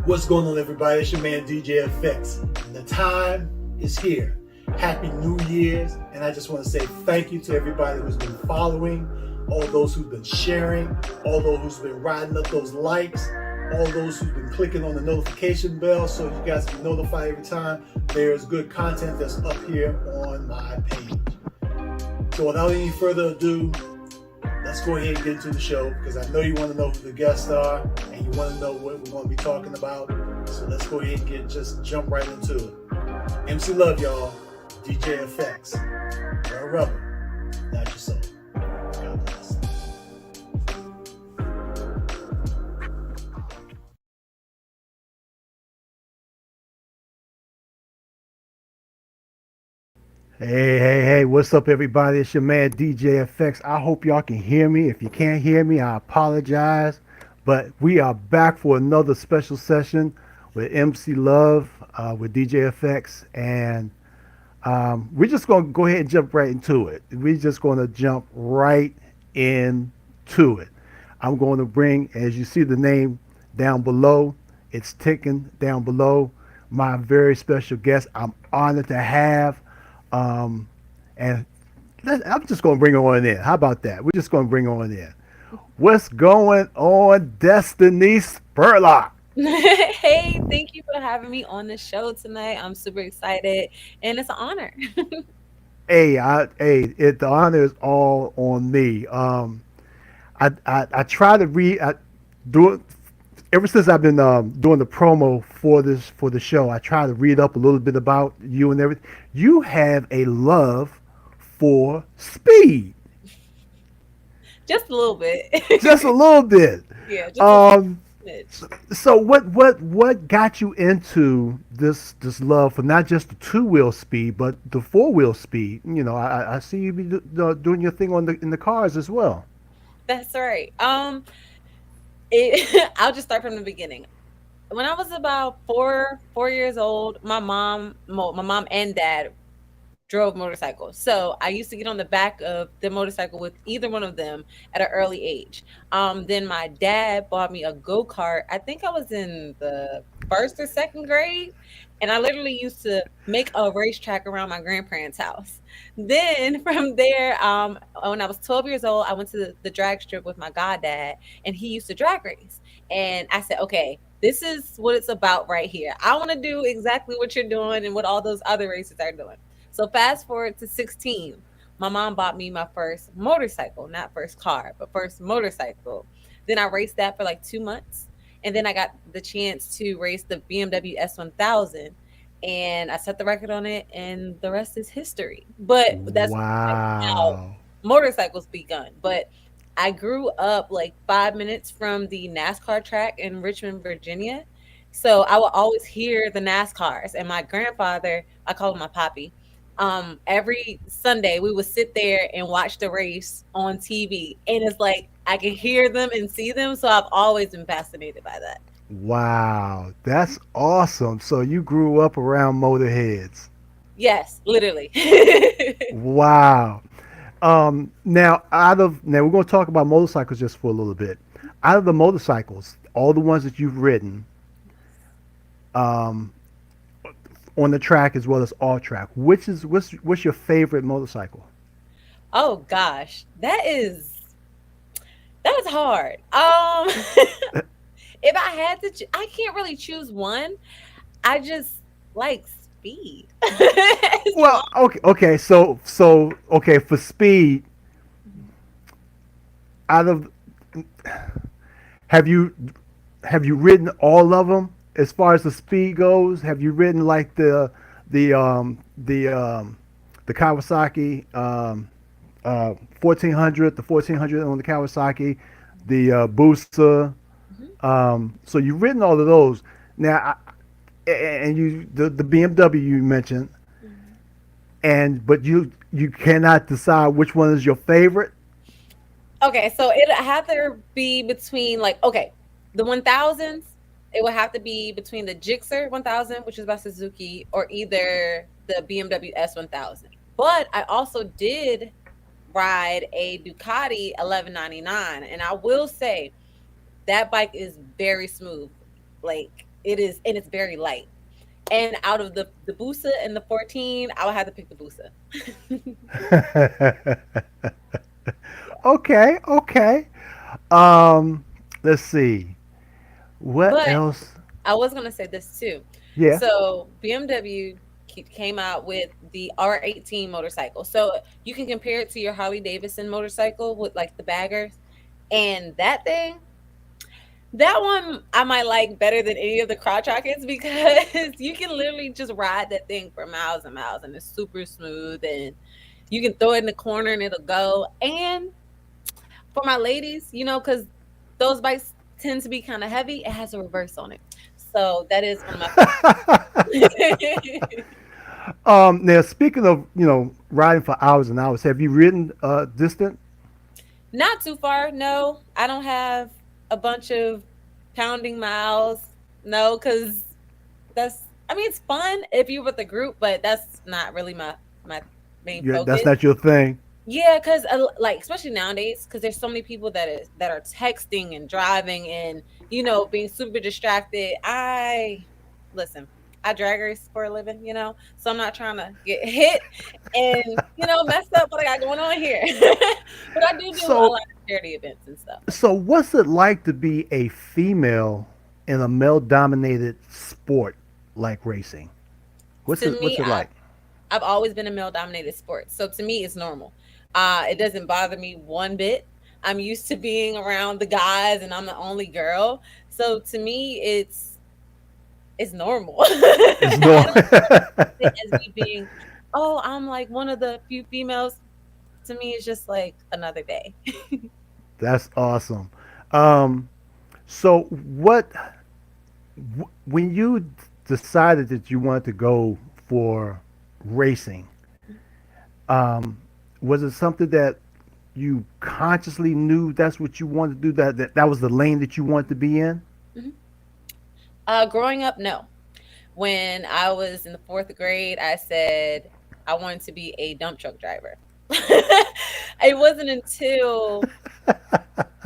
What's going on, everybody? It's your man DJ FX. And the time is here. Happy New Year's. And I just want to say thank you to everybody who's been following, all those who've been sharing, all those who's been riding up those likes, all those who've been clicking on the notification bell so you guys can be notified every time there's good content that's up here on my page. So without any further ado, let's go ahead and get into the show because I know you want to know who the guests are and you want to know what we're going to be talking about. So let's go ahead and jump right into it. MC Love, y'all. DJ Effects. You're a rebel, not your soul. God bless. Hey, what's up, everybody? It's your man DJ FX. I hope y'all can hear me. If you can't hear me, I apologize. But we are back for another special session with MC Love, with DJ FX. And we're just going to go ahead and jump right into it. We're just going to jump right into it. I'm going to bring, as you see the name down below, it's ticking down below, my very special guest I'm honored to have. And I'm just going to bring her on in. How about that? We're just going to bring her on in. What's going on, Destiny Spurlock? Hey, thank you for having me on the show tonight. I'm super excited and it's an honor. The honor is all on me. I try to read. Do it ever since I've been doing the promo for the show. I try to read up a little bit about you and everything. You have a love for speed, Just a little bit. just a little bit. Yeah, just a Um, smidge. so what got you into this love for not just the two wheel speed but the four wheel speed? You know, I see you be doing your thing on the in the cars as well. That's right. I'll just start from the beginning. When I was about four years old, my mom and dad drove motorcycles. So I used to get on the back of the motorcycle with either one of them at an early age. Then my dad bought me a go kart. I think I was in the first or second grade. And I literally used to make a racetrack around my grandparents' house. Then from there, when I was 12 years old, I went to the drag strip with my goddad, and he used to drag race. And I said, okay, this is what it's about right here. I want to do exactly what you're doing and what all those other races are doing. So fast forward to 16, my mom bought me my first motorcycle, not first car, but first motorcycle. Then I raced that for like 2 months. And then I got the chance to race the BMW S1000 and I set the record on it and the rest is history. But that's like how Wow. motorcycles begun. But I grew up like 5 minutes from the NASCAR track in Richmond, Virginia. So I would always hear the NASCARs. And my grandfather, I call him my poppy. Every Sunday we would sit there and watch the race on TV. And it's like I can hear them and see them. So I've always been fascinated by that. Wow, that's awesome. So you grew up around motorheads. Yes, literally. Wow. Now we're going to talk about motorcycles just for a little bit. Out of the motorcycles, all the ones that you've ridden, um, on the track as well as off track, what's your favorite motorcycle? Oh gosh, that is hard. If I had to, I can't really choose one. I just like speed. As Well, long- okay. Okay, for speed, out of have you have you ridden all of them as far as the speed goes? Have you ridden like the um the um the Kawasaki 1400, the 1400 on the Kawasaki, the Busa? Mhm, So you've ridden all of those. Now, and the BMW you mentioned, mhm. and but you cannot decide which one is your favorite. Okay, so it have to be between like okay, the 1000s. It would have to be between the Gixxer 1000, which is by Suzuki, or either the BMW S1000. But I also did ride a Ducati 1199, and I will say that bike is very smooth. Like it is, and it's very light. And out of the Busa and the 14, I would have to pick the Busa. Okay, okay. Um, let's see. What But else? I was gonna say this too. Yeah. So BMW came out with the R18 motorcycle. So you can compare it to your Harley Davidson motorcycle with like the baggers. And that thing, that one I might like better than any of the crotch rockets because you can literally just ride that thing for miles and miles, and it's super smooth, and you can throw it in the corner and it'll go. And for my ladies, because those bikes tend to be kind of heavy, it has a reverse on it. So that is one of my favorites. Now speaking of riding for hours and hours, have you ridden distant? Not too far. No, I don't have a bunch of pounding miles. No, because I mean, it's fun if you're with a group, but that's not really my main Yeah, that's focus. not your thing. Yeah, because like especially nowadays, because there's so many people that are texting and driving and being super distracted. I listen. I drag race for a living, so I'm not trying to get hit and mess up what I got going on here. But I do a So lot of charity events and stuff. so what's it like to be a female in a male dominated sport like racing? What's To it me, what's it like? I've always been a male dominated sport, so to me, it's normal. It doesn't bother me one bit. I'm used to being around the guys, and I'm the only girl, so to me, it's normal. It's I no. don't see it as me being, oh, I'm like one of the few females. To me, it's just like another day. That's awesome. Um, so when you decided that you wanted to go for racing, um, was it something that you consciously knew that's what you wanted to do? That was the lane that you wanted to be in? Mhm. Growing up, no. When I was in the fourth grade, I said I wanted to be a dump truck driver. It wasn't until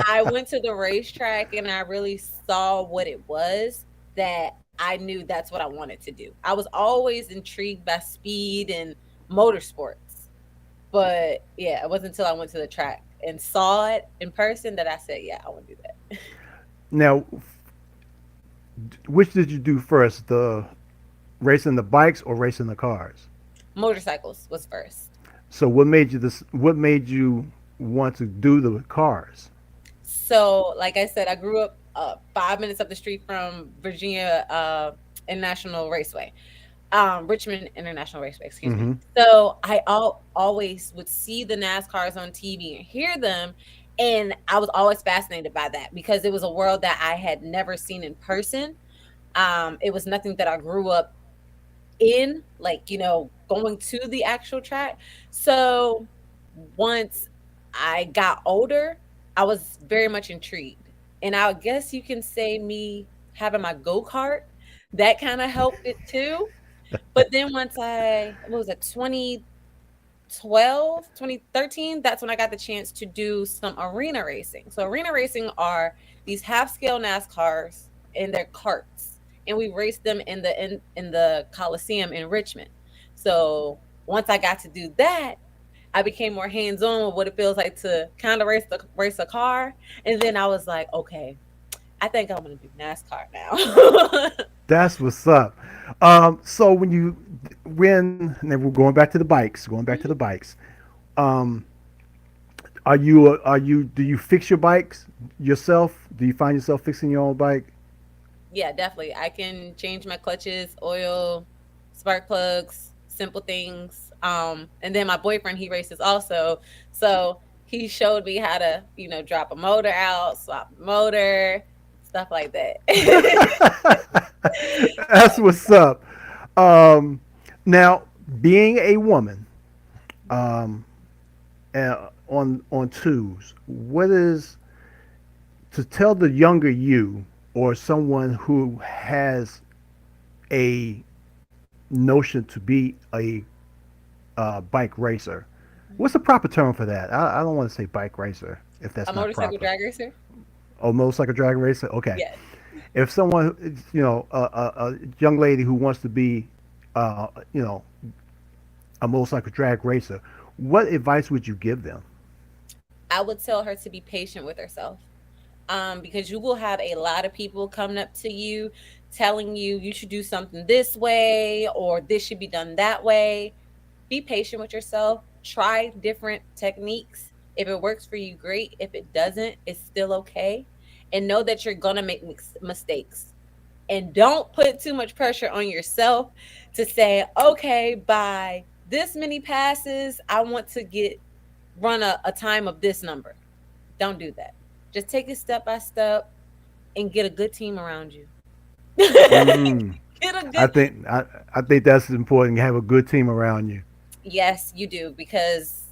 I went to the racetrack and I really saw what it was that I knew that's what I wanted to do. I was always intrigued by speed and motorsports. But yeah, it wasn't until I went to the track and saw it in person that I said, yeah, I want to do that. Now, which did you do first, the racing the bikes or racing the cars? Motorcycles was first. So what made you this? What made you want to do the cars? So, like I said, I grew up 5 minutes up the street from Virginia International Raceway, Richmond International Raceway, excuse me. Hmm. So I always would see the NASCARs on TV and hear them, and I was always fascinated by that because it was a world that I had never seen in person. It was nothing that I grew up in, like going to the actual track. So once I got older, I was very much intrigued. And I guess you can say me having my go-kart, that kind of helped it too. But then once what was it, 2012, 2013, that's when I got the chance to do some arena racing. So arena racing are these half-scale NASCARs in their carts, and we raced them in the Coliseum in Richmond. So once I got to do that, I became more hands-on with what it feels like to kind of race a car. And then I was like, okay, I think I'm gonna do NASCAR now. That's what's up. So when and we're going back to the bikes, going back to the Mhm. bikes. Um, do you fix your bikes yourself? Do you find yourself fixing your own bike? Yeah, definitely. I can change my clutches, oil, spark plugs, simple things. And then my boyfriend, he races also. So he showed me how to, drop a motor out, swap the motor, stuff like that. That's what's up. Um, Now, being a woman, um, on twos, what is to tell the younger you or someone who has a notion to be a bike racer? What's the proper term for that? I don't want to say bike racer if A that's not motorcycle proper. drag racer? Oh, motorcycle drag racer. Okay. Yes. If someone, a young lady who wants to be, you know, a motorcycle drag racer, what advice would you give them? I would tell her to be patient with herself. Because you will have a lot of people coming up to you telling you should do something this way or this should be done that way. Be patient with yourself. Try different techniques. If it works for you, great. If it doesn't, it's still okay. And know that you're going to make mistakes. And don't put too much pressure on yourself to say, okay, by this many passes, I want to run a time of this number. Don't do that. Just take it step by step and get a good team around you. Mm, Get a I good think I, I think that's important. You have a good team around you. Yes, you do because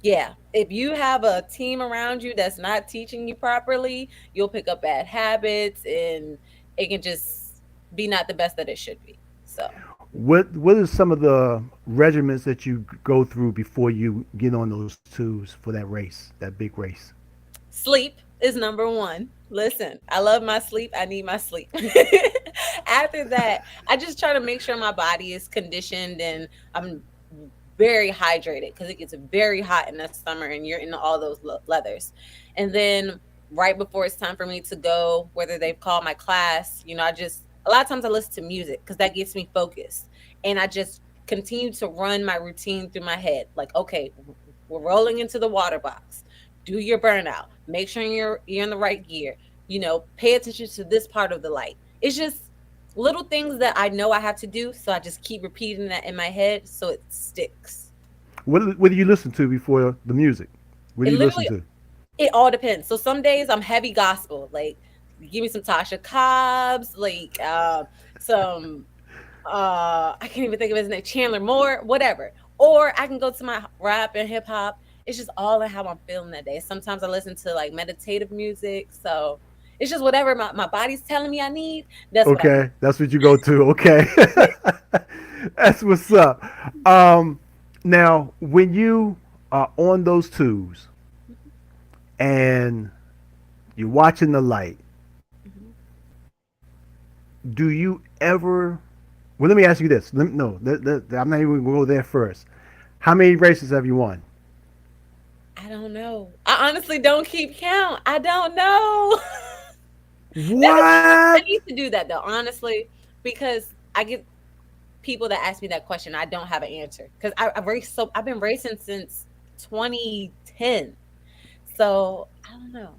yeah, if you have a team around you that's not teaching you properly, you'll pick up bad habits and it can just be not the best that it should be. So, What are some of the regiments that you go through before you get on those twos for that race, that big race? sleep is number 1. Listen, I love my sleep. I need my sleep. After that, I just try to make sure my body is conditioned and I'm very hydrated because it gets very hot in the summer and you're in all those leathers. And then right before it's time for me to go, whether they've called my class, I just a lot of times I listen to music because that gets me focused. And I just continue to run my routine through my head. Like, okay, we're rolling into the water box. Do your burnout. Make sure you're in the right gear. Pay attention to this part of the light. It's just little things that I know I have to do, so I just keep repeating that in my head so it sticks. What do you listen to before the music? What do It you listen literally to? it all depends. So some days I'm heavy gospel, like give me some Tasha Cobbs, like some I can't even think of his name, Chandler Moore, whatever. Or I can go to my rap and hip hop. It's just all in how I'm feeling that day. Sometimes I listen to like meditative music. So it's just whatever my body's telling me I need, that's what I Okay, that's what you go to. Okay, need. that's what's up. Now, when you are on those twos and you're watching the light, Mhm. do you ever? Well, let me ask you this. No, I'm not even going to go there first. How many races have you won? I don't know. I honestly don't keep count. I don't know. That was I What? need to do that though, honestly, because I get people that ask me that question. I don't have an answer because I've been racing since 2010. So I don't know.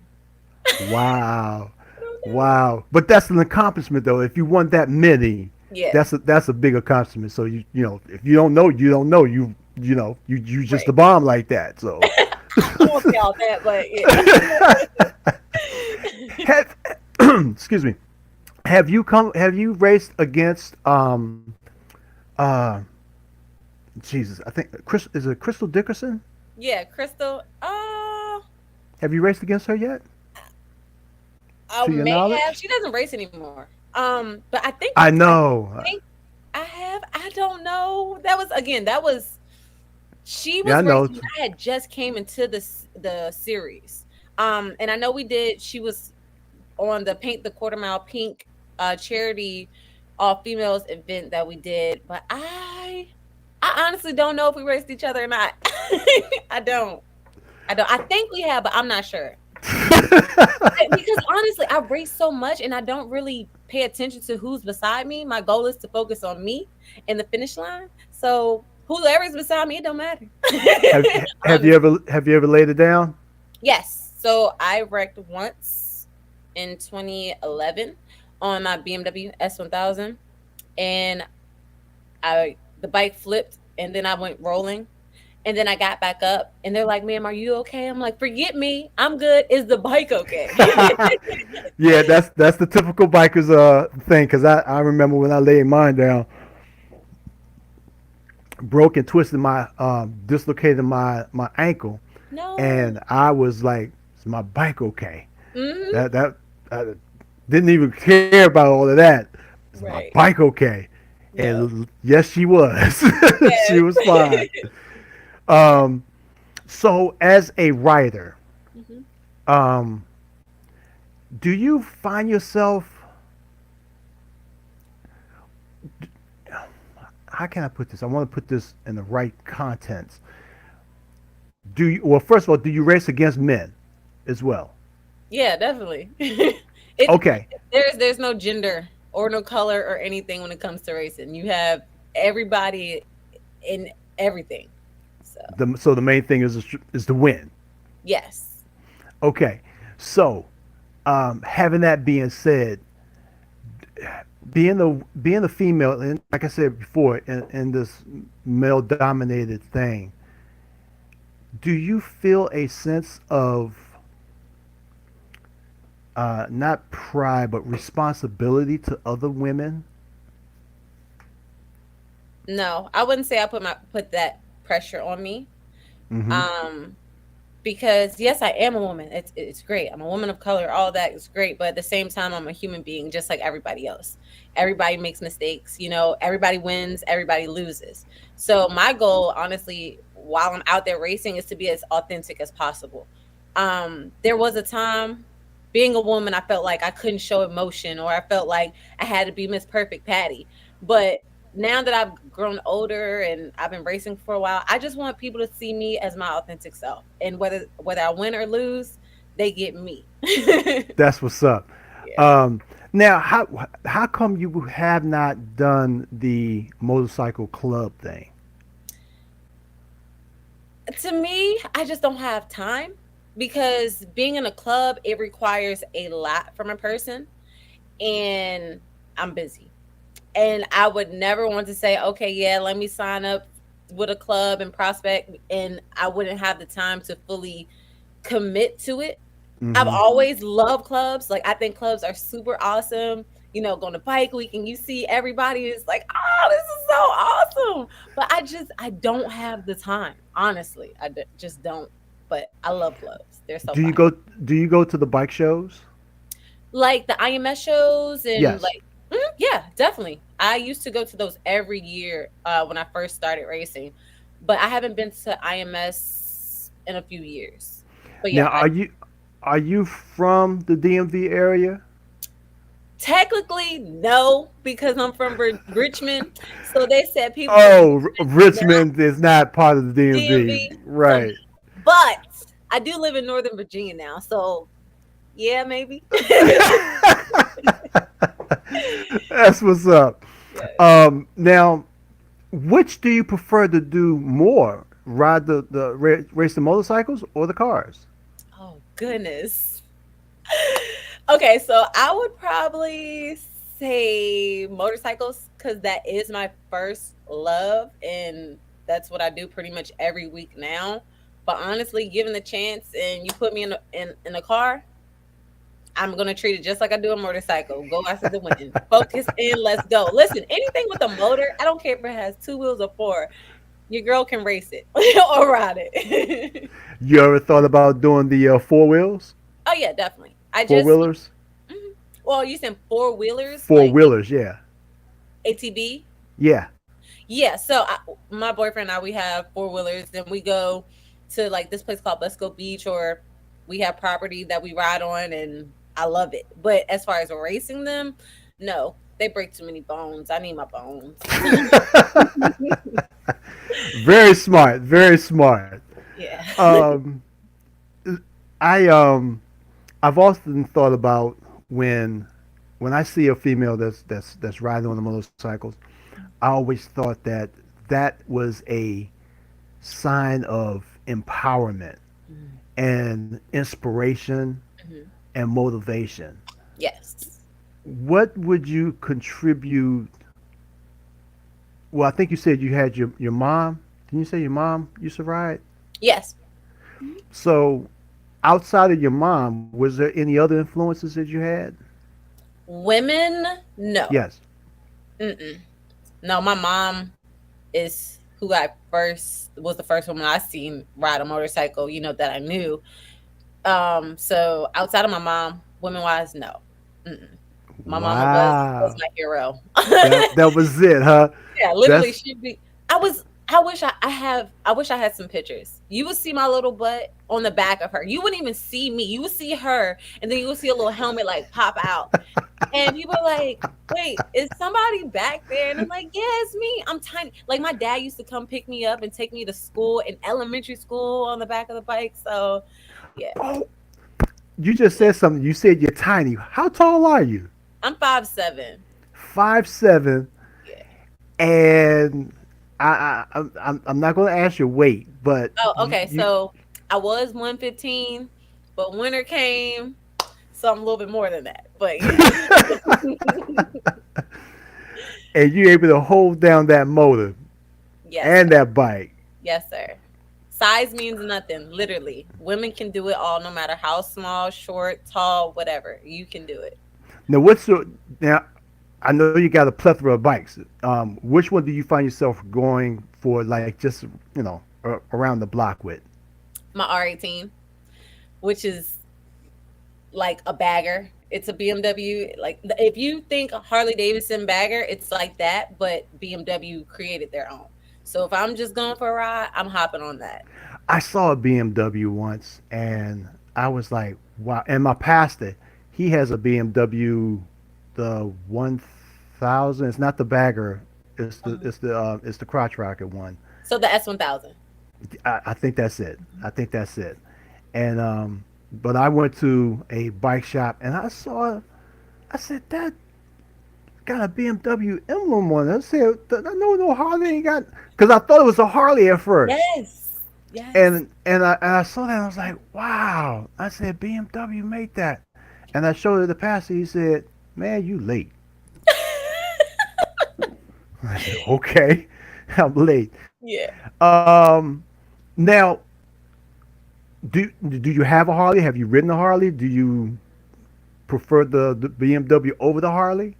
Wow. I don't know. Wow. But that's an accomplishment though. If you won that many, Yeah, that's a big accomplishment. So if you don't know, you don't know. You just a right. bomb like that. So I won't say all that, but yeah. have, excuse me. Have you raced against uh Jesus, I think Chris is it Crystal Dickerson? Yeah, Crystal. Have you raced against her yet? I To your may have. knowledge? She doesn't race anymore. But I I know. think I have. I don't know. That was again. That was she Yeah, I was know. racing when I had just came into the series. And I know we did. She was on the Paint the Quarter Mile Pink charity all females event that we did, but I honestly don't know if we raced each other or not. I don't. I don't. I think we have, but I'm not sure. Because honestly, I race so much and I don't really pay attention to who's beside me. My goal is to focus on me and the finish line. So whoever's beside me, it don't matter. have Honestly. have you ever laid it down? Yes. So I wrecked once in 2011 on my BMW S1000, and the bike flipped and then I went rolling. And then I got back up and they're like, "Ma'am, are you okay?" I'm like, "Forget me. I'm good. Is the bike okay?" Yeah, that's the typical bikers thing. Cause I remember when I laid mine down, broke and twisted my dislocated my ankle, No. and I was like, "Is my bike okay?" Mhm. That I didn't even care about all of that. Is my Right. bike okay? Yep. And yes, she was. She was fine. Yes. Um, So, as a writer, Hmm. um, do you find yourself? How can I put this? I want to put this in the right contents. Do you? Well, first of all, do you race against men as well? Yeah, definitely. it Okay. there's no gender or no color or anything when it comes to racing. You have everybody in everything. So So the main thing is the win. yes. Okay. So, having that being said, being the female, and like I said before, in this male dominated thing, do you feel a sense of not pride but responsibility to other women? No, I wouldn't say I put that pressure on me. Mm-hmm. Um because yes, I am a woman. It's great. I'm a woman of color. All that is great, but at the same time, I'm a human being, just like everybody else. Everybody makes mistakes. Everybody wins. Everybody loses. So my goal, honestly, while I'm out there racing, is to be as authentic as possible. There was a time, being a woman, I felt like I couldn't show emotion, or I felt like I had to be Miss Perfect Patty. But now that I've grown older and I've been racing for a while, I just want people to see me as my authentic self. And whether I win or lose, they get me. That's what's up. Yeah. Um, Now, how come you have not done the motorcycle club thing? To me, I just don't have time, because being in a club, it requires a lot from a person, and I'm busy. And I would never want to say, okay, yeah, let me sign up with a club and prospect, and I wouldn't have the time to fully commit to it. I've Mm-hmm. always loved clubs. Like, I think clubs are super awesome. Going to bike week and you see everybody is like, oh, this is so awesome. But I don't have the time. Honestly, just don't. But I love clubs. They're so Do you fun. go? Do you go to the bike shows? Like the IMS shows and Yes. like, yeah, definitely. I used to go to those every year when I first started racing, but I haven't been to IMS in a few years. But yeah, Now, are you from the DMV area? technically, no, because I'm from Richmond. So they said people from Oh, Richmond do not Richmond is not part of the DMV, DMV. So no. right? But I do live in Northern Virginia now. So yeah, maybe. That's what's up. Yes. Now, which do you prefer to do more? Ride race the motorcycles or the cars? Oh, goodness. Okay, so I would probably say motorcycles, because that is my first love, and that's what I do pretty much every week now. But honestly, given the chance and you put me in a car, I'm gonna treat it just like I do a motorcycle. Go after the win. Focus in, let's go. Listen, anything with a motor, I don't care if it has two wheels or four. Your girl can race it or ride it. You ever thought about doing the four wheels, Oh yeah, definitely. I four just wheelers, mhm. Well, you said four wheelers, four like wheelers? Yeah, ATV. yeah. Yeah, so my boyfriend and I, we have four wheelers, and we go to like this place called Let's Go Beach, or we have property that we ride on, and I love it. But as far as racing them, no, they break too many bones. I need my bones. Very smart, very smart. Yeah. Um, I I've often thought about when I see a female that's riding on the motorcycles. I always thought that that was a sign of empowerment Mhm. and inspiration Mhm. and motivation. Yes. What would you contribute? Well, I think you said you had your mom. Didn't you say your mom used to ride? Yes. Mhm. So, outside of your mom, was there any other influences that you had? Women, no. Yes. Mm-mm. No, my mom is who I first was the first woman I seen ride a motorcycle, that I knew. So outside of my mom, women wise, no. Mm-mm. My mama was Wow. my hero. That was it, huh? Yeah, literally, That's she'd be. I I wish I had some pictures. You would see my little butt on the back of her. You wouldn't even see me. You would see her, and then you would see a little helmet like pop out. And people are like, wait, is somebody back there? And I'm like, yeah, it's me. I'm tiny. Like my dad used to come pick me up and take me to school in elementary school on the back of the bike. So yeah. Oh, you just Yeah. said something. You said you're tiny. How tall are you? I'm 5'7". 5'7", Yeah. and I'm not going to ask your weight, but Oh, okay. So I was 115, but winter came, so I'm a little bit more than that. But yeah. and you able to hold down that motor Yes, and sir. that bike. Yes, sir. Size means nothing, literally. Women can do it all, no matter how small, short, tall, whatever. You can do it. Now, what's your now? I know you got a plethora of bikes. Which one do you find yourself going for, like just around the block with? My R18, which is like a bagger. It's a BMW. Like if you think Harley Davidson bagger, it's like that, but BMW created their own. So if I'm just going for a ride, I'm hopping on that. I saw a BMW once, and I was like, wow. And my pastor, he has a BMW, the 1000. It's not the bagger. Uh-huh. It's the crotch rocket one. So the S1000. I think that's it. I think that's it. And but I went to a bike shop and I saw. I said that got a BMW emblem on it. I said, I know no Harley ain't got, because I thought it was a Harley at first. Yes. Yes. And I saw that and I was like, wow. I said BMW made that, and I showed it to the pastor. He said, man, you late. I said, okay, I'm late. Yeah. Um, now, do you have a Harley? Have you ridden a Harley? Do you prefer the BMW over the Harley?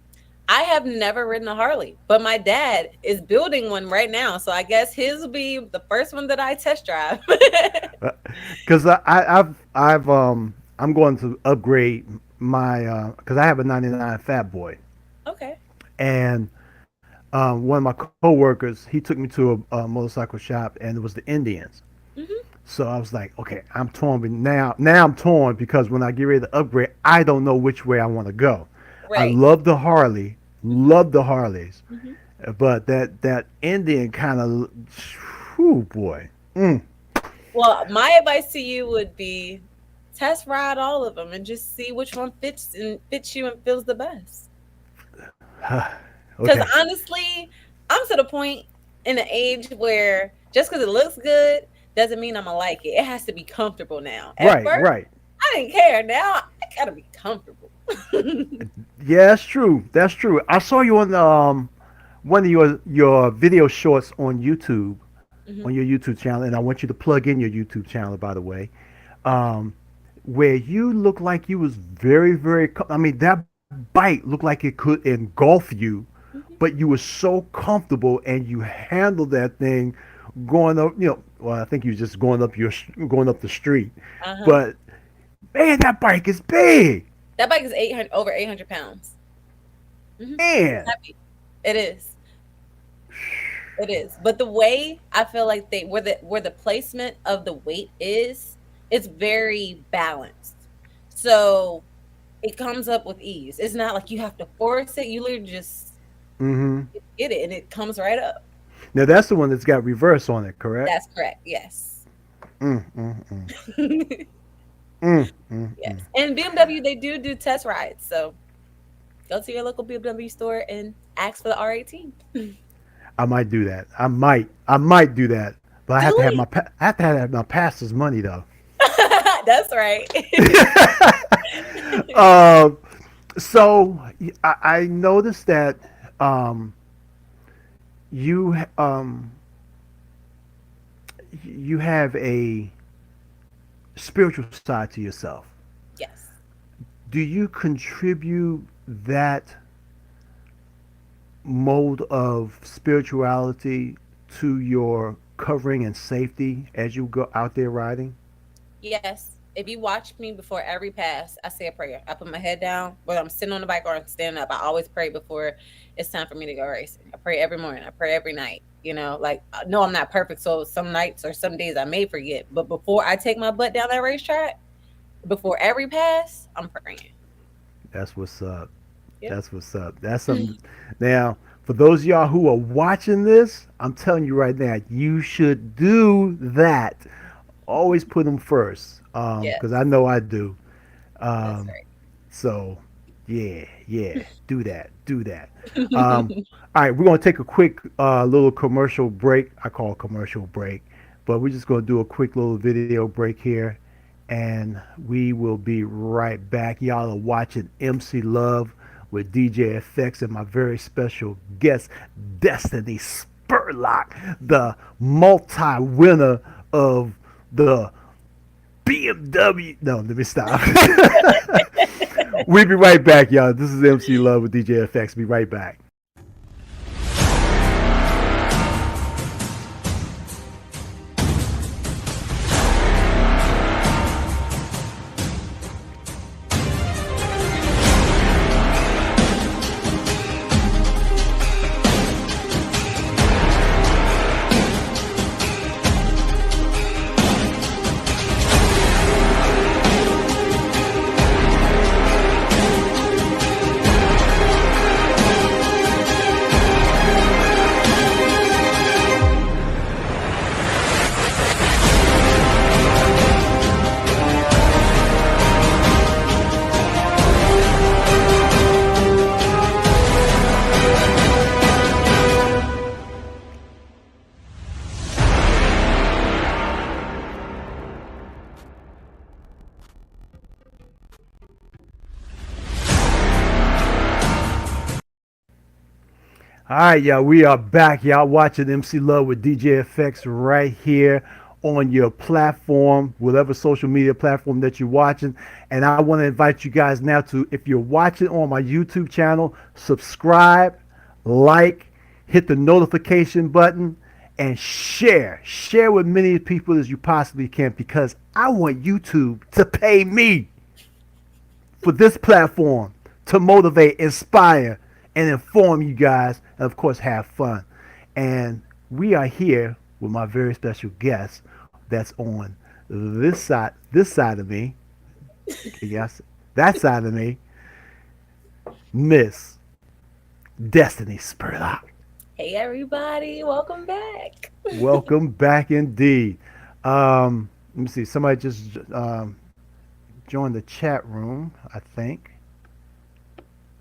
I have never ridden a Harley, but my dad is building one right now. So I guess his will be the first one that I test drive. Because I'm going to upgrade my because I have a '99 Fat Boy, Okay. and one of my coworkers, he took me to a motorcycle shop, and it was the Indians. Hmm. So I was like, okay, I'm torn. But now I'm torn because when I get ready to upgrade, I don't know which way I want to go. I Right. love the Harley, Hmm. love the Harleys, Hmm. but that Indian kind of, whew, boy. Mm. Well, my advice to you would be test ride all of them and just see which one fits you and feels the best. Because Okay. honestly, I'm to the point in the age where just because it looks good doesn't mean I'm gonna like it. It has to be comfortable now. At Right, first, right. I didn't care. Now I gotta be comfortable. Yeah, that's true. That's true. I saw you on one of your video shorts on YouTube, on Hmm. your YouTube channel, and I want you to plug in your YouTube channel, by the way, um, where you look like you was very, very. I mean, that bike looked like it could engulf you, Hmm. but you were so comfortable and you handled that thing going up. Well, I think you was just going up the street, Uh huh. but man, that bike is big, That bike is 800 over 800 pounds. It's man. heavy. It is. It is. But the way I feel like they where the placement of the weight is, it's very balanced. So it comes up with ease. It's not like you have to force it. You literally just Hmm. get it and it comes right up. Now that's the one that's got reverse on it, correct? That's correct. Yes. Mm, mm, mm. Yes. Mm, mm, mm. And BMW, they do test rides. So go to your local BMW store and ask for the R18. I might do that. I might do that. But Do it. I have to have my pastor's money though. That's right. um, so I noticed that um, you you have a spiritual side to yourself. Yes. Do you contribute that mode of spirituality to your covering and safety as you go out there riding? Yes. if you watch me before every pass, I say a prayer. I put my head down, whether I'm sitting on the bike or I'm standing up. I always pray before it's time for me to go racing. I pray every morning. I pray every night. Like no, I'm not perfect. So some nights or some days I may forget. But before I take my butt down that racetrack, before every pass, I'm praying. That's what's up. Yep. That's what's up. That's something. Now, for those of y'all who are watching this, I'm telling you right now, you should do that. Always put them first, because I Yes, know I do. that's Um, right. so, yeah, yeah, do that, do that. All right, we're gonna take a quick little commercial break. I call it commercial break, but we're just gonna do a quick little video break here, and we will be right back. Y'all are watching MC Love with DJ FX and my very special guest, Destiny Spurlock, the multi-winner of the BMW. No, let me stop. We'll be right back, y'all. This is MC Love with DJ FX. Be right back. All right, y'all. We are back. Y'all watching MC Love with DJ FX right here on your platform, whatever social media platform that you're watching. And I want to invite you guys now to, if you're watching on my YouTube channel, subscribe, like, hit the notification button, and share. Share with many people as you possibly can because I want YouTube to pay me for this platform to motivate, inspire, and inform you guys, and of course, have fun. And we are here with my very special guest that's on this side of me. Yes, that side of me, Miss Destiny Spurlock. Hey everybody, welcome back. Welcome back indeed. Let me see. Somebody just joined the chat room, I think.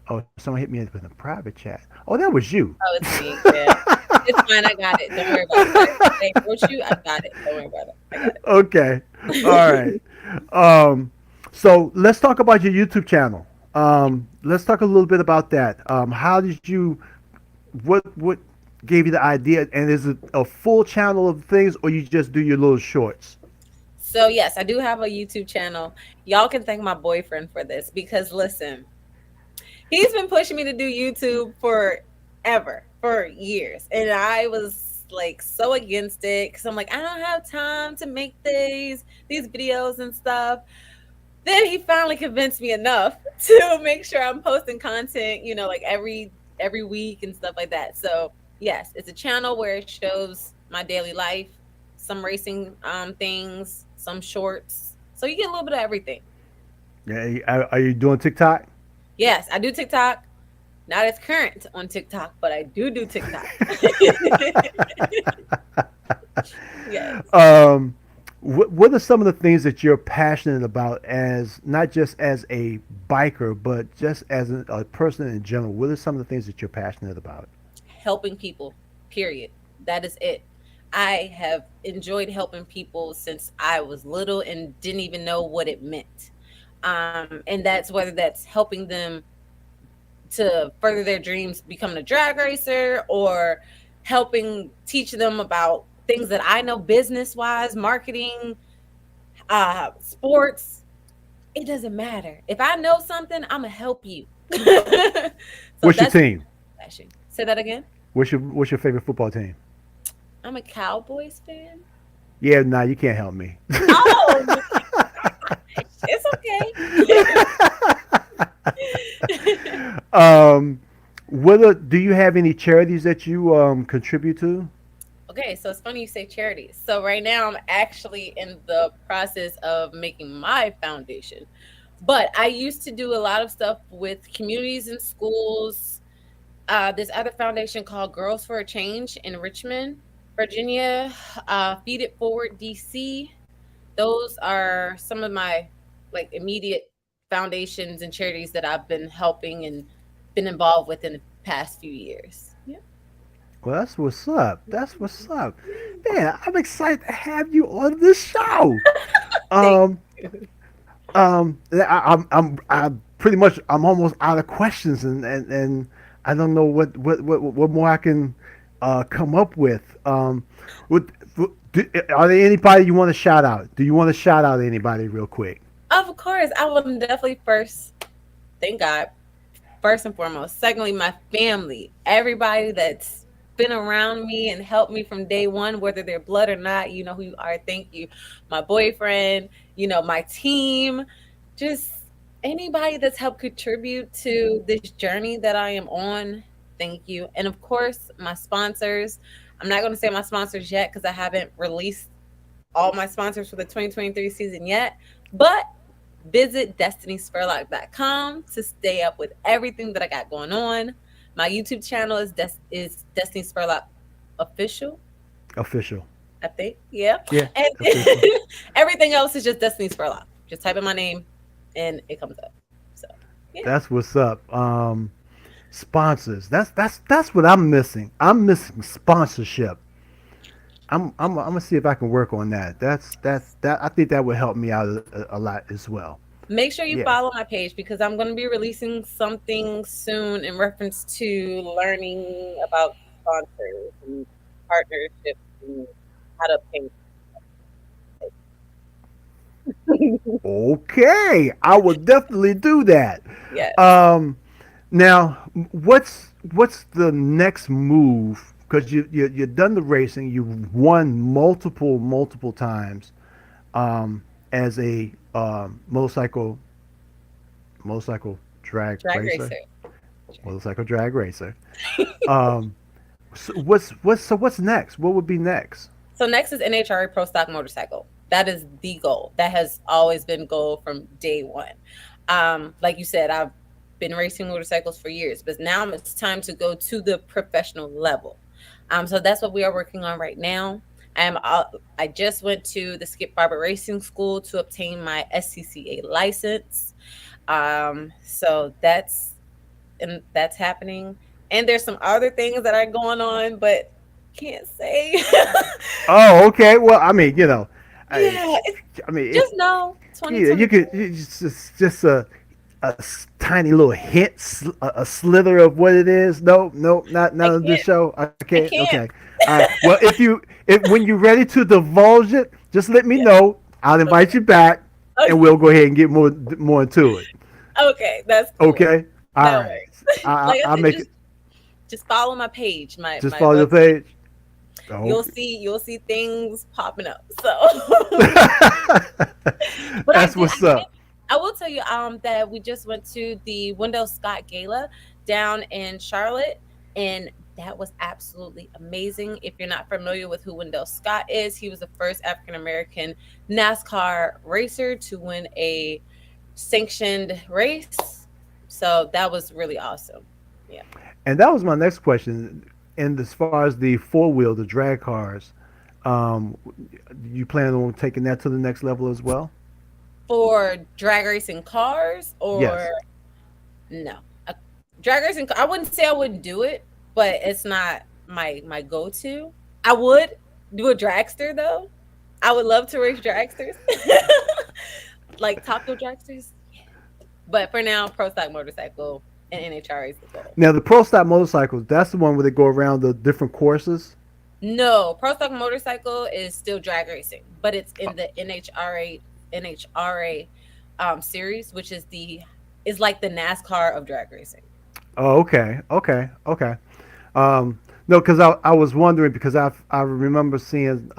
Oh, someone hit me with a private chat. Oh, that was you. Oh, it's me. Yeah. It's fine. I got it. Don't worry about it. They wrote you. I got it. Don't worry about it. I got Okay. All right. Um, so let's talk about your YouTube channel. Let's talk a little bit about that. How did you? What gave you the idea? And is it a full channel of things, or you just do your little shorts? So yes, I do have a YouTube channel. Y'all can thank my boyfriend for this because listen, he's been pushing me to do YouTube forever, for years. And I was like so against it because I'm like, I don't have time to make these videos and stuff. Then he finally convinced me enough to make sure I'm posting content, like every week and stuff like that. So yes, it's a channel where it shows my daily life, some racing things, some shorts. So you get a little bit of everything. Yeah. Are you doing TikTok? Yes, I do TikTok. Not as current on TikTok, but I do TikTok. Yes. What are some of the things that you're passionate about as not just as a biker, but just as a person in general? What are some of the things that you're passionate about? Helping people, period. That is it. I have enjoyed helping people since I was little and didn't even know what it meant. And that's whether that's helping them to further their dreams, becoming a drag racer, or helping teach them about things that I know business wise, marketing, sports. It doesn't matter. If I know something, I'm gonna help you. So What's your that's team? passion. Say that again. What's your favorite football team? I'm a Cowboys fan. Yeah, nah, you can't help me. Oh, It's okay. um, do you have any charities that you contribute to? Okay, so it's funny you say charities. So right now I'm actually in the process of making my foundation. But I used to do a lot of stuff with communities and schools. This other foundation called Girls for a Change in Richmond, Virginia, Feed It Forward DC. Those are some of my like immediate foundations and charities that I've been helping and been involved with in the past few years. Yeah. Well, that's what's up. That's what's up. Man, I'm excited to have you on the show. Thank Um, you. I pretty much, I'm almost out of questions, and I don't know what more I can come up with. Are there anybody you want to shout out? Do you want to shout out anybody real quick? Of course, I will definitely first thank God first and foremost. Secondly, my family, everybody that's been around me and helped me from day one, whether they're blood or not, you know who you are. Thank you. My boyfriend, my team, just anybody that's helped contribute to this journey that I am on. Thank you. And of course, my sponsors. I'm not going to say my sponsors yet because I haven't released all my sponsors for the 2023 season yet, but visit destinyspurlock.com to stay up with everything that I got going on. My YouTube channel is Destiny Spurlock Official, Official. I think. Yeah. Yeah, And official. everything else is just Destiny Spurlock. Just type in my name and it comes up. So yeah. That's what's up. Sponsors. That's what I'm missing. I'm missing sponsorship. I'm gonna see if I can work on that. That I think that would help me out a lot as well. Make sure you Yeah. follow my page because I'm going to be releasing something soon in reference to learning about sponsors and partnerships and how to pay. Okay, I will definitely do that. Yes. Um, Now, what's the next move? Because you've done the racing, you've won multiple times as a motorcycle drag Drag racer, racer. motorcycle drag racer. Um, what's next? What would be next? So next is NHRA Pro Stock Motorcycle. That is the goal. That has always been goal from day one. Like you said, I've been racing motorcycles for years, but now it's time to go to the professional level. So that's what we are working on right now. I just went to the Skip Barber Racing School to obtain my SCCA license. So that's happening. And there's some other things that are going on, but can't say. Oh, okay. Well, I mean, I, Yeah, it's I mean, just no yeah, you could 2022. just tiny little hint, a slither of what it is. No, no, not I on this can't. show. I I can't. can't. Okay. All right. Well, if when you're ready to divulge it, just let me Yeah. know. I'll invite Okay. you back, and Okay. we'll go ahead and get more into it. Okay. That's cool. Okay. All That right. works. Like I I'll said, make it. just follow my page, my Just my follow your website. page. You'll Okay. see you'll see things popping up. So, but That's what's up. I will tell you that we just went to the Wendell Scott Gala down in Charlotte, and that was absolutely amazing. If you're not familiar with who Wendell Scott is, he was the first African American NASCAR racer to win a sanctioned race. So that was really awesome. Yeah. And that was my next question. And as far as the four wheel, the drag cars, um, you plan on taking that to the next level as well? For drag racing cars or Yes. no. A drag racing I wouldn't say I wouldn't do it, but it's not my go-to. I would do a dragster though. I would love to race dragsters. Like taco dragsters. Yeah. But for now, pro stock motorcycle and NHRA is the goal. Now the pro style motorcycles, that's the one where they go around the different courses. No, pro stock motorcycle is still drag racing, but it's in the NHRA series, which is like the NASCAR of drag racing. Oh, okay. No, because I was wondering because I remember seeing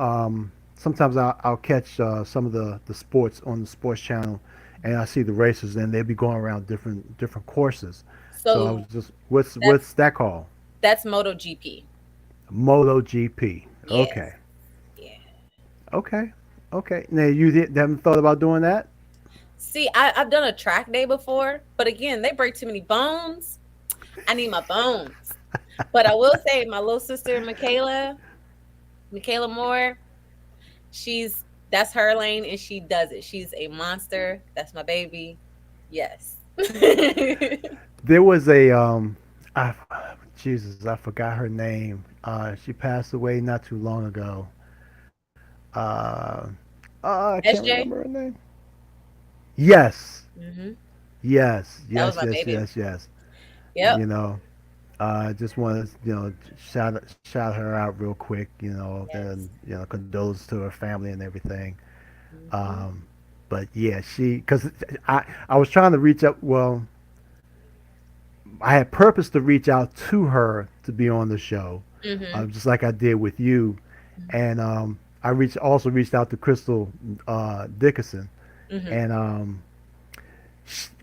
sometimes I'll catch some of the sports on the sports channel, and I see the racers, and they'd be going around different courses. So I was So just, that's what's that called? that's MotoGP. MotoGP. Okay, Yes. Yeah. okay, okay. Now haven't thought about doing that? See, I've done a track day before, but again, they break too many bones. I need my bones. But I will say, my little sister, Michaela Moore, she's that's her lane and she does it. She's a monster. That's my baby. Yes. There was a I, Jesus, I forgot her name. She passed away not too long ago. Uh, I can't SJ. remember her name. Yes, Hmm. yes, That was yes, my yes, baby. yes, yes. Yep. You know, I just want to, shout her out real quick. And Yes. condolence to her family and everything. Hmm. Um, but yeah, because I was trying to reach out. Well, I had purpose to reach out to her to be on the show, Hmm. just like I did with you, and I also reached out to Crystal Dickinson, Hmm. and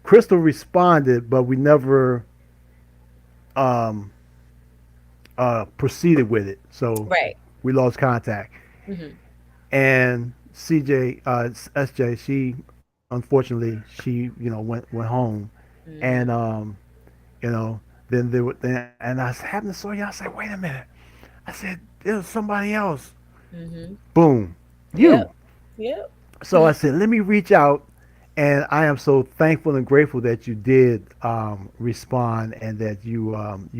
Crystal responded, but we never um, proceeded with it, so Right. we lost contact. Hmm. And CJ, SJ, she unfortunately she went home, and Hmm. you know then there were and I was having to saw you. I said, wait a minute. I said, there's somebody else. Hmm. Boom, you. Yep. Yep. So I said, let me reach out, and I am so thankful and grateful that you did respond and that you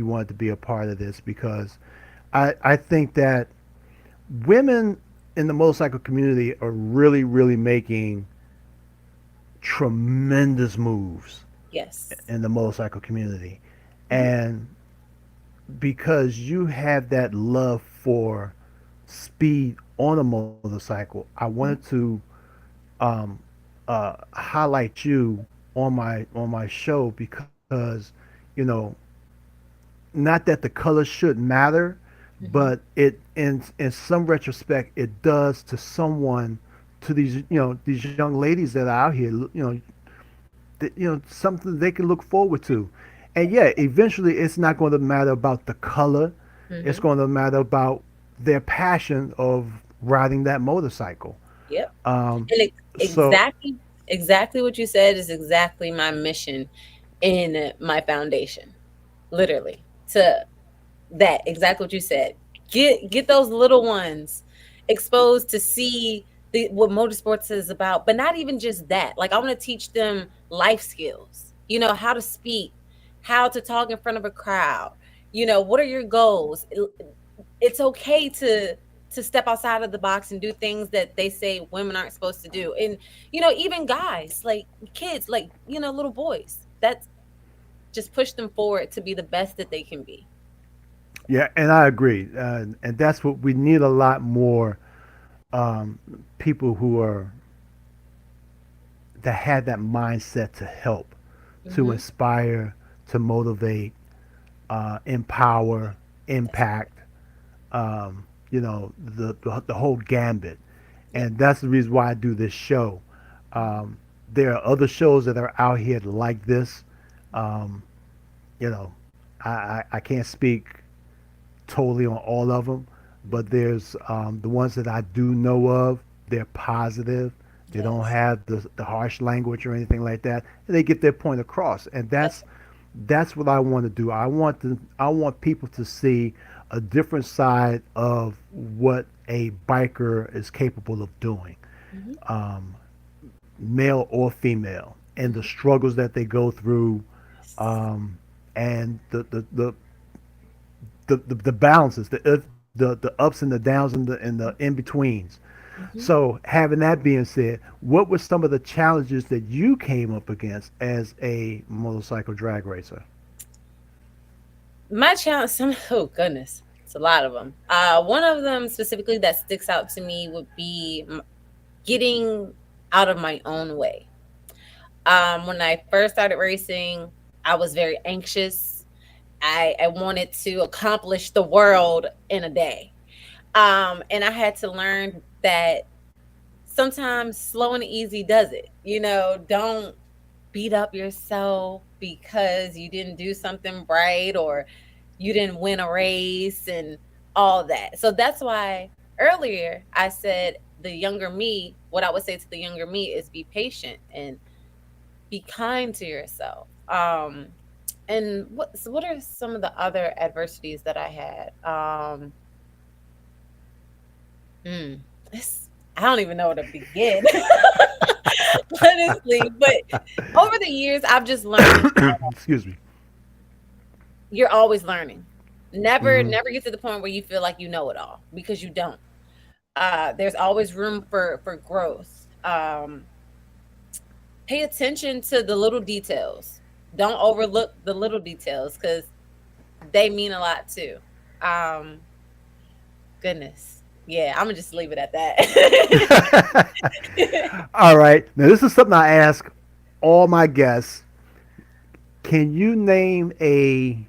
wanted to be a part of this, because I think that women in the motorcycle community are really, really making tremendous moves Yes. in the motorcycle community. Hmm. And because you have that love for speed on a motorcycle, I wanted Hmm. to um, highlight you on my show, because you know not that the color should matter, Hmm. but it in some retrospect it does to someone, to these young ladies that are out here, something they can look forward to. And yeah, eventually it's not going to matter about the color. It's Hmm. going to matter about their passion of riding that motorcycle. Yep. Um, And so exactly what you said is exactly my mission in my foundation. Literally. To that, exactly what you said. Get those little ones exposed to see what motorsports is about, but not even just that. Like, I want to teach them life skills. How to speak, how to talk in front of a crowd. What are your goals? It's okay to step outside of the box and do things that they say women aren't supposed to do. And even guys, like kids, like little boys. That's just push them forward to be the best that they can be. yeah, and I agree, and that's what we need, a lot more um, people who are that had that mindset to help, to Mhm. inspire, to motivate, empower, That's impact. The whole gambit, Yep. and that's the reason why I do this show. Mhm. Um, there are other shows that are out here like this. Um, you know, I can't speak totally on all of them, but Mhm. there's the ones that I do know of. They're positive. They don't Yes. have the harsh language or anything like that. And they get their point across, and That's that's what I want to do. I want people to see a different side of what a biker is capable of doing, Mhm. um, male or female, and the Mhm. struggles that they go through, Yes. um, and the balances, the ups and the downs, and the in betweens. Mhm. So, having that being said, what were some of the challenges that you came up against as a motorcycle drag racer? My challenge, oh goodness, it's a lot of them. One of them specifically that sticks out to me would be getting out of my own way. When I first started racing, I was very anxious. I wanted to accomplish the world in a day. And I had to learn that sometimes slow and easy does it. Don't beat up yourself because you didn't do something right or you didn't win a race and all that. So that's why earlier I said the younger me, what I would say to the younger me is be patient and be kind to yourself. And what are some of the other adversities that I had? Mm, I don't even know where to begin, honestly. But over the years, I've just learned Excuse me. you're always learning. Never, Hmm. never get to the point where you feel like you know it all because you don't. There's always room for growth. Pay attention to the little details. Don't overlook the little details because they mean a lot too. Um, Goodness, yeah, I'm gonna just leave it at that. All right. Now, this is something I ask all my guests. Can you name a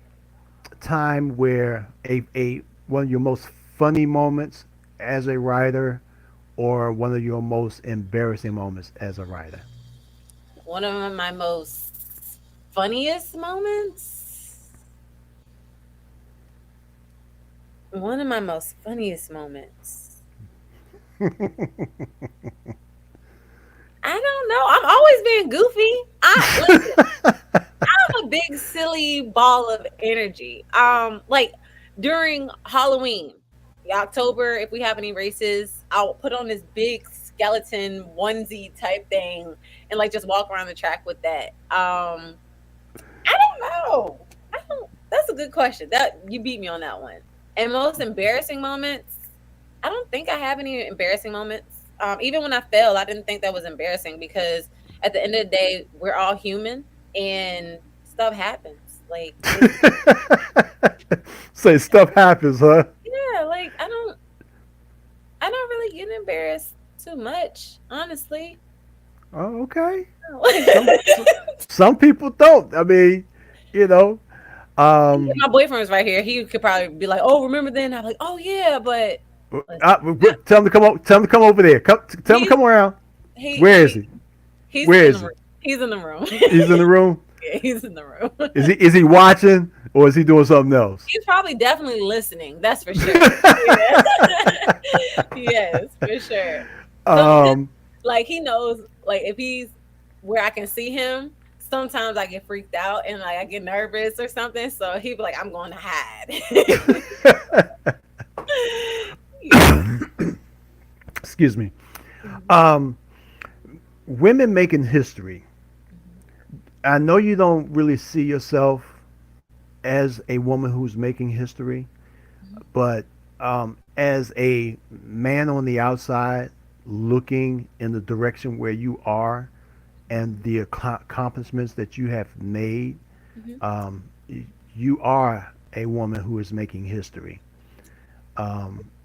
time where a one of your most funny moments as a writer or one of your most embarrassing moments as a writer? One of my most funniest moments. One of my most funniest moments. I don't know. I'm always being goofy. I listen. I'm a big silly ball of energy. Like during Halloween, October, if we have any races, I'll put on this big skeleton onesie type thing and like just walk around the track with that. I don't know. I don't. That's a good question. That you beat me on that one. And most embarrassing moments, I don't think I have any embarrassing moments. Even when I failed, I didn't think that was embarrassing because at the end of the day, we're all human and stuff happens. Like Say stuff happens, huh? yeah, like I don't really get embarrassed too much, honestly. Oh, okay. Some people don't. I mean, you know. If Um, my boyfriend was right here, he could probably be like, "Oh, remember then?" I'm like, "Oh yeah," but listen, tell him to come. Tell him to come over there. Tell him to he's come around. he Where is he he? he's Where in the is room. he? He's in the room. He's in the room. Yeah, he's in the room. Is he watching or is he doing something else? He's probably definitely listening. That's for sure. Yeah. Yes, for sure. Sometimes, um, like he knows, like if he's where I can see him. Sometimes I get freaked out and like I get nervous or something. So he'd be like, "I'm going to hide." Yeah. excuse me. Mhm, Um, women making history. mhm, I know you don't really see yourself as a woman who's making history, mhm, but as a man on the outside looking in the direction where you are and the accomplishments that you have made, mhm, um, you are a woman who is making history.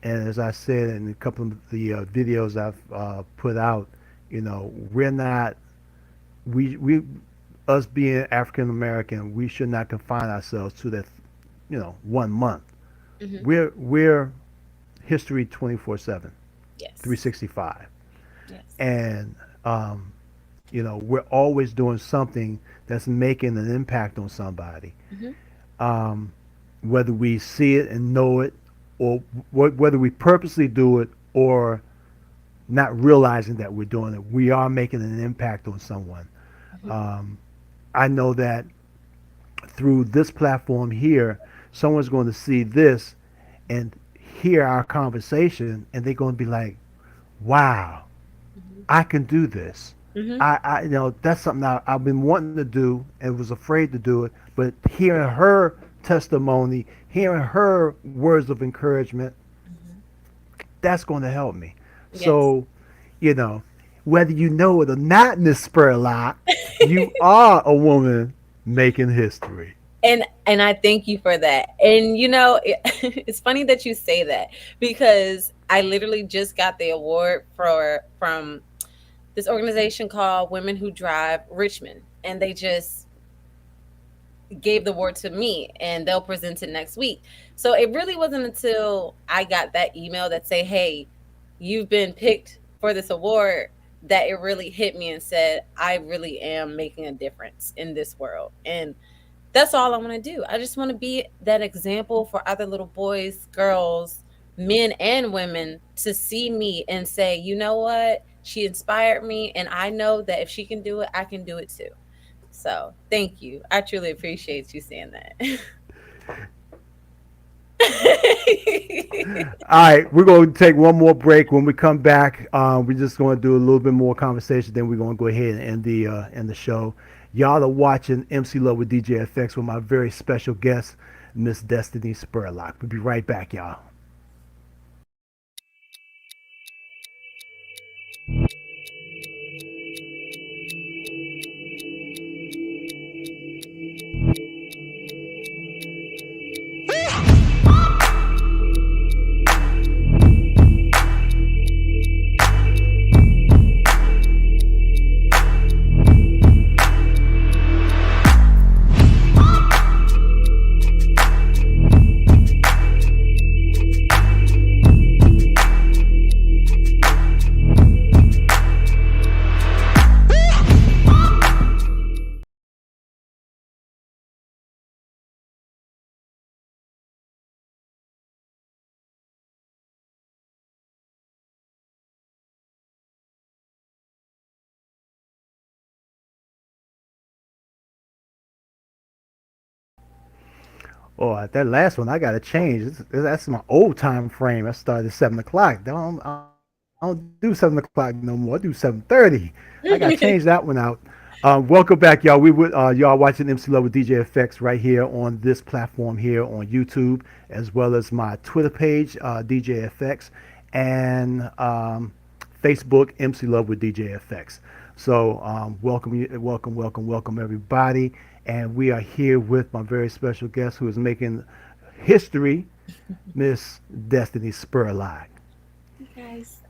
And as I said in a couple of the videos I've put out, we're not we us being African American, we should not confine ourselves to that, 1 month. mhm. We're history 24/7, Yes. 365, Yes. and um, we're always doing something that's making an impact on somebody. Mhm. Um, whether we see it and know it, or whether we purposely do it or not realizing that we're doing it, we are making an impact on someone. Mhm. Um, I know that through this platform here, someone's going to see this and hear our conversation, and they're going to be like, "Wow, Mhm. I can do this." Mhm. That's something I've been wanting to do and was afraid to do it. But hearing her testimony, hearing her words of encouragement, Mhm. that's going to help me. Yes. So, you know, whether you know it or not, Miss Spurlock, you are a woman making history. And I thank you for that. And it's funny that you say that because I literally just got the award from this organization called Women Who Drive Richmond, and they just gave the award to me, and they'll present it next week. So it really wasn't until I got that email that say, "Hey, you've been picked for this award that it really hit me and said, I really am making a difference in this world. And that's all I want to do. I just want to be that example for other little boys, girls, men, and women to see me and say, you know what? She inspired me. And I know that if she can do it, I can do it too. So thank you. I truly appreciate you saying that. All right, we're going to take one more break. When we come back, we're just going to do a little bit more conversation. Then we're going to go ahead and end the show. Y'all are watching MC Love with DJ FX with my very special guest, Miss Destiny Spurlock. We'll be right back, y'all. Oh, that last one I got to change. That's my old time frame. I started at 7 o'clock. I don't do 7 o'clock no more. I do 7:30. I got to change that one out. Welcome back, y'all. Y'all watching MC Love with DJ Effects right here on this platform here on YouTube, as well as my Twitter page, DJ FX, and Facebook, MC Love with DJ FX. So welcome, everybody. And we are here with my very special guest who is making history, Miss Destiny Spurlock. Guys.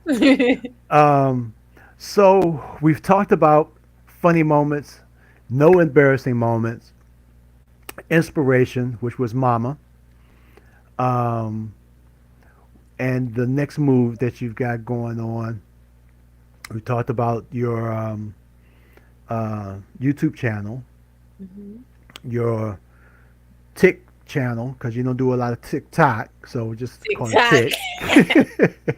Um, so we've talked about funny moments, no embarrassing moments, inspiration, which was Mama, um, and the next move that you've got going on. We talked about your YouTube channel, Mhm. your Tick channel, because you don't do a lot of TikTok, so we're just calling it TikTok. Tick.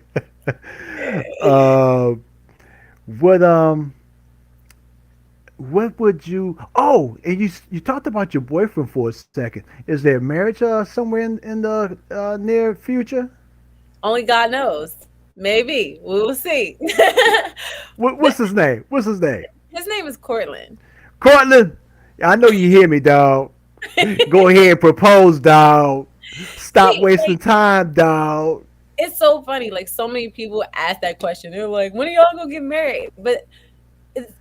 uh, what what would you? Oh, and you talked about your boyfriend for a second. Is there marriage somewhere in the near future? Only God knows. Maybe. We will see. But What's his name? What's his name? his name is Cortland. Cortland. I know you hear me, dog. Go ahead and propose, dog. Stop See, wasting like, time, dog. it's so funny. Like, so many people ask that question. They're like, when are y'all gonna get married? But it's,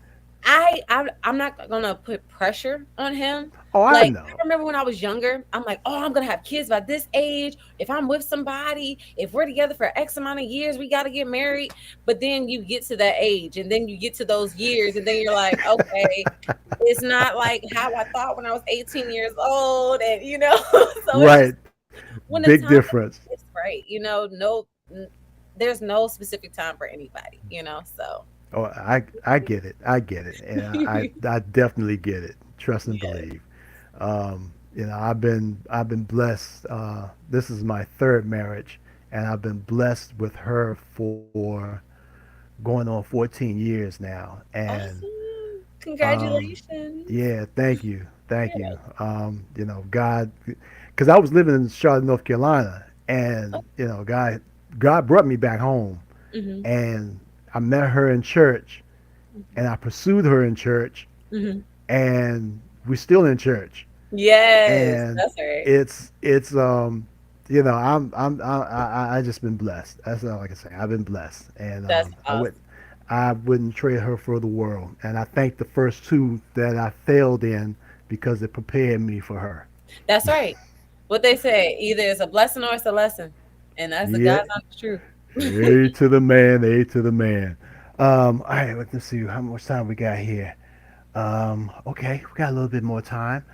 I'm not gonna put pressure on him. Oh, I Like, I know. remember when I was younger, I'm like, oh, I'm gonna have kids by this age. If I'm with somebody, if we're together for X amount of years, we gotta get married. But then you get to that age, and then you get to those years, and then you're like, okay, it's not like how I thought when I was 18 years old, and so it's just Right. when the Big time difference. is right, no, there's no specific time for anybody, so. Oh, I get it. I get it, and I definitely get it. Trust and Yeah. believe. I've been blessed. This is my third marriage, and I've been blessed with her for going on 14 years now. And Awesome. um, Congratulations. yeah, thank Yeah. you. God, because I was living in Charlotte, North Carolina, Oh, and God brought me back home, mhm, and I met her in church, mhm, and I pursued her in church, mhm. and we're still in church, Yes, and that's right. I just been blessed. That's all I can say. I've been blessed, and That's awesome. I wouldn't trade her for the world. And I thank the first two that I failed in because it prepared me for her. That's right. What they say, either it's a blessing or it's a lesson. And that's the Yeah, God's honest truth. A to the man, A to the man. All right, let's see how much time we got here. Okay, we got a little bit more time.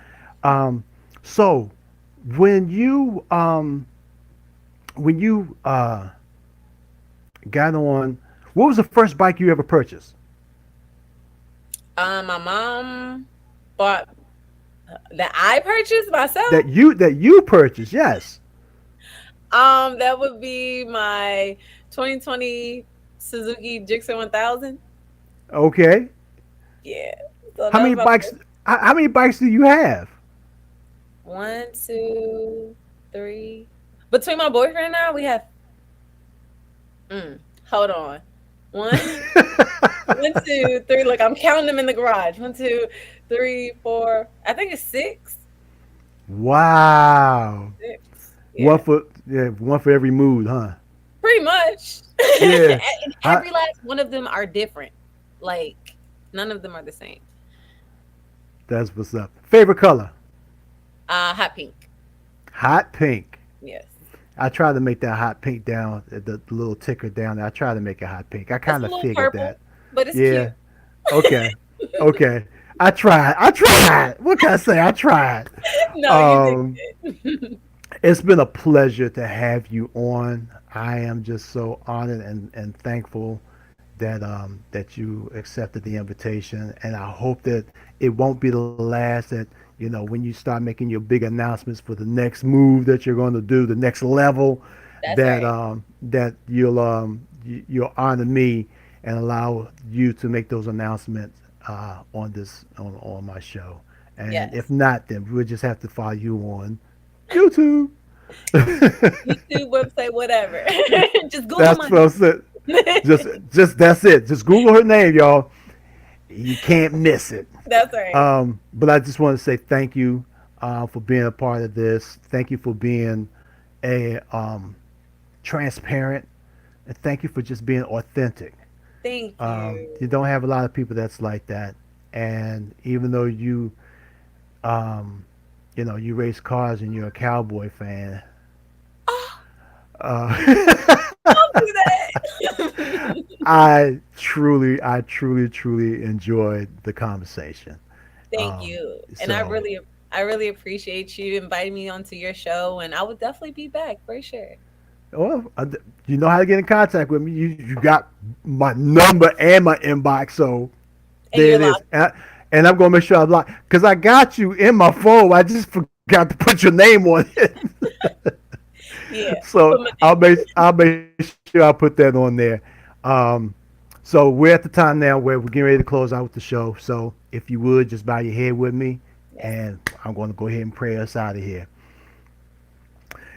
Um, so when you got on, What was the first bike you ever purchased? My mom bought that I purchased myself. That you purchased? Yes. That would be my 2020 Suzuki Gixxer 1000. Okay. Yeah. So How that many was my bikes? first. How many bikes do you have? One, two, three. Between my boyfriend and I, we have. Hold on. One, one, two, three. Look, I'm counting them in the garage. One, two, three, four. I think it's six. Wow. Six. One Yeah. for yeah, one for every mood, huh? Pretty much. Yeah. And I, every last one of them are different. Like none of them are the same. that's what's up. Favorite color? Hot pink. Hot pink. Yes. I tried to make that hot pink down, the little ticker down there. I tried to make it hot pink. I It's kind a of little figured that. purple, but it's cute. Yeah. Okay. Okay. I tried. I tried. What can I say? I tried. No, you did Um, good. it's been a pleasure to have you on. I am just so honored and thankful that you accepted the invitation, and I hope that it won't be the last. That when you start making your big announcements for the next move that you're going to do, the next level, That's right. that you'll honor me and allow you to make those announcements on my show. And if Yes. not, then we'll just have to follow you on YouTube. YouTube, website, whatever. Just Google That's my what I said. name. Just that's it. Just Google her name, y'all. You can't miss it. That's right. But I just want to say thank you for being a part of this. Thank you for being a transparent, and thank you for just being authentic. Thank You you. don't have a lot of people that's like that, and even though um, you race cars and you're a cowboy fan, Oh, uh, don't do that. I truly enjoyed the conversation. Thank Um, you. And so, I really appreciate you inviting me onto your show, and I would definitely be back for sure. well, you know how to get in contact with me. You got my number and my inbox, so And there you're it is. locked. And I'm gonna make sure I block because I got you in my phone. I just forgot to put your name on it. Yeah. So Put my I'll make sure I put that on there. Um, so we're at the time now where we're getting ready to close out with the show. So if you would just bow your head with me, yes. and I'm going to go ahead and pray us out of here.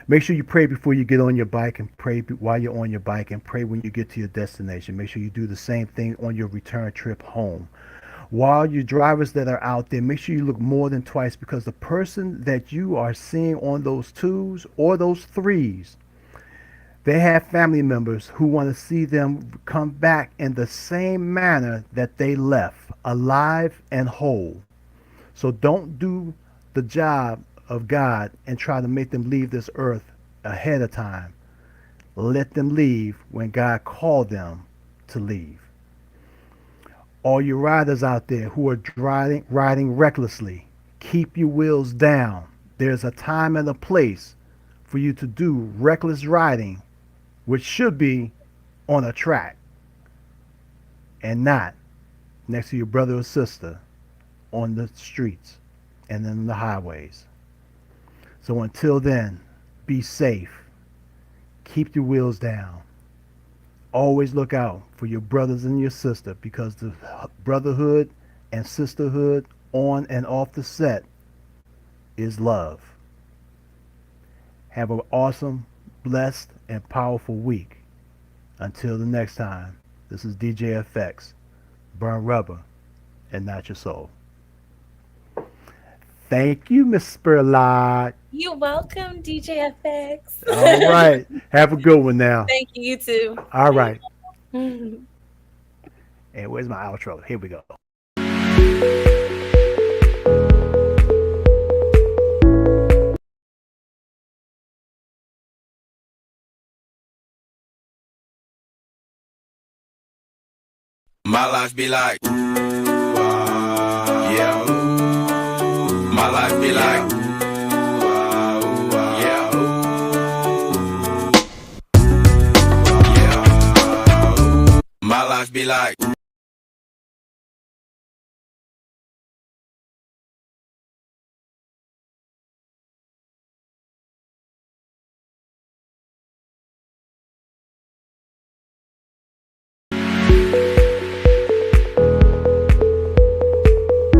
Make sure you pray before you get on your bike, and pray while you're on your bike, and pray when you get to your destination. Make sure you do the same thing on your return trip home. While you drivers that are out there, make sure you look more than twice, because the person that you are seeing on those twos or those threes, they have family members who want to see them come back in the same manner that they left, alive and whole. So don't do the job of God and try to make them leave this earth ahead of time. Let them leave when God called them to leave. All you riders out there who are riding recklessly, keep your wheels down. There's a time and a place for you to do reckless riding, which should be on a track and not next to your brother or sister on the streets and in the highways. So until then, be safe. Keep your wheels down. Always look out for your brothers and your sister, because the brotherhood and sisterhood on and off the set is love. Have an awesome, blessed, and powerful week. Until the next time, this is DJ FX. Burn rubber and not your soul. Thank you, Miss Spurlock. You're welcome, DJ FX. All right. Have a good one now. Thank you, you too. All right. Bye. And where's my outro? Here we go. My life be like, yeah. My life be like, yeah. My life be like.